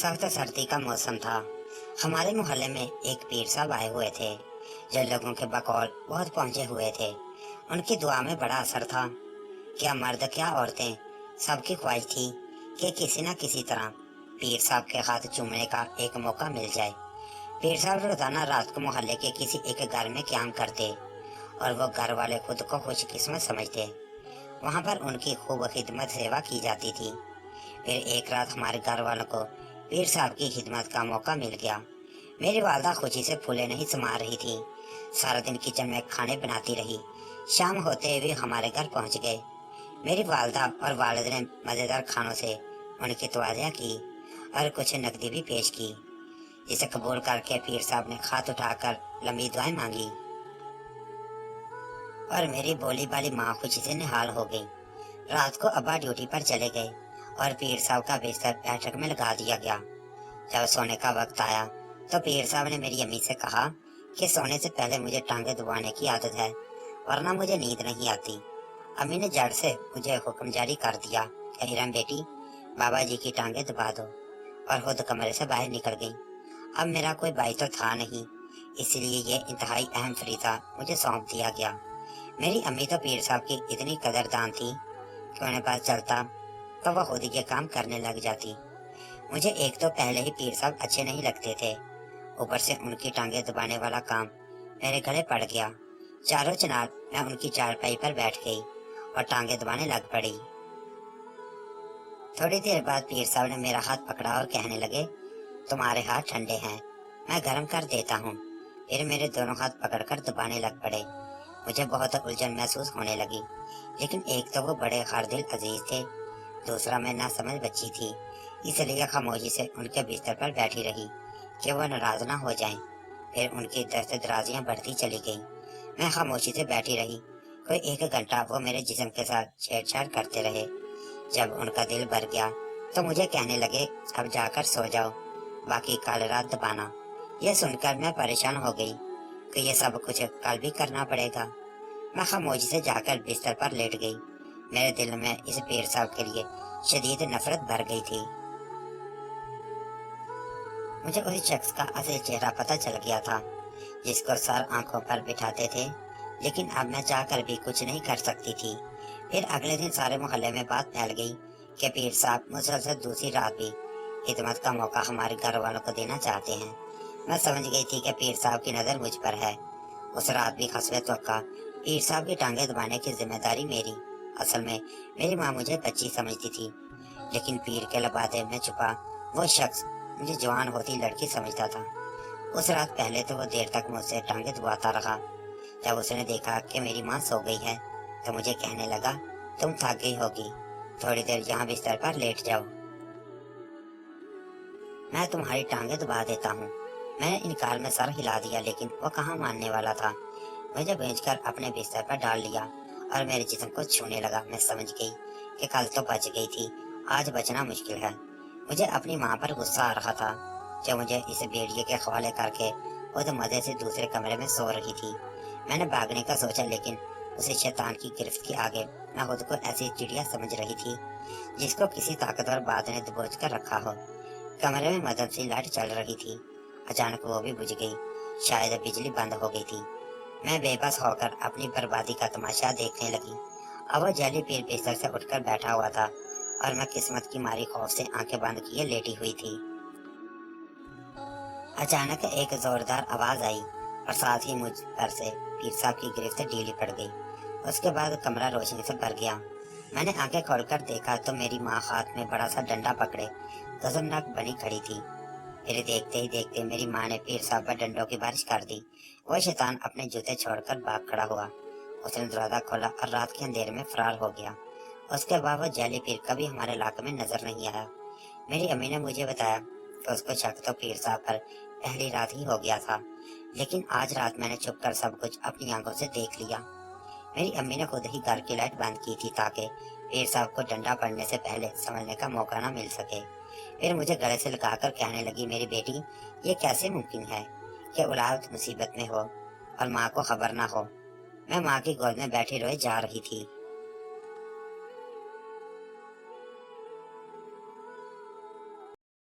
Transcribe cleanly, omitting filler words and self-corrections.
सख्त सर्दी का मौसम था। हमारे मोहल्ले में एक पीर साहब आए हुए थे जो लोगों के बकौल बहुत पहुंचे हुए थे। उनकी दुआ में बड़ा असर था। क्या मर्द क्या औरतें, सबकी ख्वाहिश थी कि किसी न किसी तरह पीर साहब के हाथ चूमने का एक मौका मिल जाए। पीर साहब रोजाना रात को मोहल्ले के किसी एक घर में क्याम करते और वो घर वाले खुद को खुशकिस्मत समझते। वहाँ पर उनकी खूब खिदमत सेवा की जाती थी। फिर एक रात हमारे घर वालों को पीर साहब की खिदमत का मौका मिल गया। मेरी वालदा खुशी से फूले नहीं समा रही थी। सारा दिन किचन में खाने बनाती रही। शाम होते हुए हमारे घर पहुंच गए। मेरी वालदा और वालिद ने मज़ेदार खानों से उनकी तवाज़िया की और कुछ नकदी भी पेश की, जिसे कबूल करके पीर साहब ने हाथ उठाकर लंबी दुआएं मांगी और मेरी बोली बाली माँ खुशी से निहाल हो गई। रात को अब्बा ड्यूटी पर चले गए और पीर साहब का बिस्तर बैठक में लगा दिया गया। जब सोने का वक्त आया तो पीर साहब ने मेरी अम्मी से कहा कि सोने से पहले मुझे टांगे दबाने की आदत है, वरना मुझे नींद नहीं आती। अम्मी ने जड़ से मुझे हुक्म जारी कर दिया कि इरम बेटी, बाबा जी की टांगे दबा दो, और खुद कमरे से बाहर निकल गई। अब मेरा कोई भाई तो था नहीं, इसलिए ये इंतहाई अहम फरीदा मुझे सौंप दिया गया। मेरी अम्मी तो पीर साहब की इतनी कदरदान थी कि उन्हें पता चलता तो वह खुद ये काम करने लग जाती। मुझे एक तो पहले ही पीर साहब अच्छे नहीं लगते थे, ऊपर से उनकी टांगे दबाने वाला काम मेरे गले पड़ गया। चारों चिनार मैं उनकी चारपाई पर बैठ गई और टांगे दबाने लग पड़ी। थोड़ी देर बाद पीर साहब ने मेरा हाथ पकड़ा और कहने लगे, तुम्हारे हाथ ठंडे हैं, मैं गर्म कर देता हूँ। फिर मेरे दोनों हाथ पकड़कर दबाने लग पड़े। मुझे बहुत उलझन महसूस होने लगी, लेकिन एक तो वो बड़े खारदिल अजीज थे, दूसरा मैं नासमझ बच्ची थी, इसलिए खामोशी से उनके बिस्तर पर बैठी रही कि वो नाराज ना हो जाएं। फिर उनकी दस्त दराजियां बढ़ती चली गईं। मैं खामोशी से बैठी रही। कोई 1 घंटा वो मेरे जिस्म के साथ छेड़छाड़ करते रहे। जब उनका दिल भर गया तो मुझे कहने लगे, अब जाकर सो जाओ, बाकी कल रात दबाना। यह सुनकर मैं परेशान हो गई कि ये सब कुछ कल भी करना पड़ेगा। मैं खामोशी से जाकर बिस्तर पर लेट गई। मेरे दिल में इस पीर साहब के लिए शदीद नफरत भर गई थी। मुझे उस शख्स का असल चेहरा पता चल गया था जिसको सर आंखों पर बिठाते थे, लेकिन अब मैं चाहकर भी कुछ नहीं कर सकती थी। फिर अगले दिन सारे मोहल्ले में बात फैल गई कि पीर साहब मुसलसल दूसरी रात भी खिदमत का मौका हमारे घर वालों को देना चाहते हैं। मैं समझ गई थी कि पीर साहब की नज़र मुझ पर है। उस रात भी हस्बे तवक्का पीर साहब की टांगे दबाने की जिम्मेदारी मेरी। असल में मेरी माँ मुझे बच्ची समझती थी, लेकिन पीर के लबादे में छुपा वो शख्स मुझे जवान होती लड़की समझता था। उस रात पहले तो वो देर तक मुझसे टांगे दबाता रहा। जब उसने देखा कि मेरी माँ सो गई है तो मुझे कहने लगा, तुम थक गई होगी, थोड़ी देर यहाँ बिस्तर पर लेट जाओ, मैं तुम्हारी टांगे दबा देता हूँ। मैंने इनकार में सर हिला दिया, लेकिन वो कहाँ मानने वाला था। मुझे भेजकर अपने बिस्तर पर डाल लिया और मेरे जिस्म को छूने लगा। मैं समझ गई कि कल तो बच गई थी, आज बचना मुश्किल है। मुझे अपनी माँ पर गुस्सा आ रहा था जो मुझे इस भेड़िए के हवाले करके खुद मजे से दूसरे कमरे में सो रही थी। मैंने भागने का सोचा, लेकिन उसे शैतान की गिरफ्त के आगे मैं खुद को ऐसी चिड़िया समझ रही थी जिसको किसी ताकतवर बात ने दबोच कर रखा हो। कमरे में मदद से लाइट चल रही थी, अचानक वो भी बुझ गई। शायद बिजली बंद हो गई थी। मैं बेबस होकर अपनी बर्बादी का तमाशा देखने लगी। अब वो जैली पीर बिस्तर से उठकर बैठा हुआ था और मैं किस्मत की मारी खौफ से आंखें बंद किए लेटी हुई थी। अचानक एक जोरदार आवाज आई और साथ ही मुझ पर से पीर साहब की गिरफ्त ढीली पड़ गई। उसके बाद कमरा रोशनी से भर गया। मैंने आंखें खोलकर देखा तो मेरी माँ हाथ में बड़ा सा डंडा पकड़े गजबनाक बनी खड़ी थी। फिर देखते ही देखते मेरी माँ ने पीर साहब पर डंडों की बारिश कर दी। वह शैतान अपने जूते छोड़कर भाग खड़ा हुआ। उसने दरवाजा खोला और रात के अंधेरे में फरार हो गया। उसके बाद वो जैली पीर कभी हमारे इलाके में नजर नहीं आया। मेरी अम्मी ने मुझे बताया कि उसको शक तो पीर साहब पर पहली रात ही हो गया था, लेकिन आज रात मैंने छुप कर सब कुछ अपनी आंखों से देख लिया। मेरी अम्मी ने खुद ही घर की लाइट बंद की थी ताकि पीर साहब को डंडा पड़ने से पहले समझने का मौका न मिल सके। फिर मुझे गले से लगाकर कहने लगी, मेरी बेटी, ये कैसे मुमकिन है कि औलाद मुसीबत में हो और माँ को खबर ना हो। मैं माँ की गोद में बैठी रोए जा रही थी।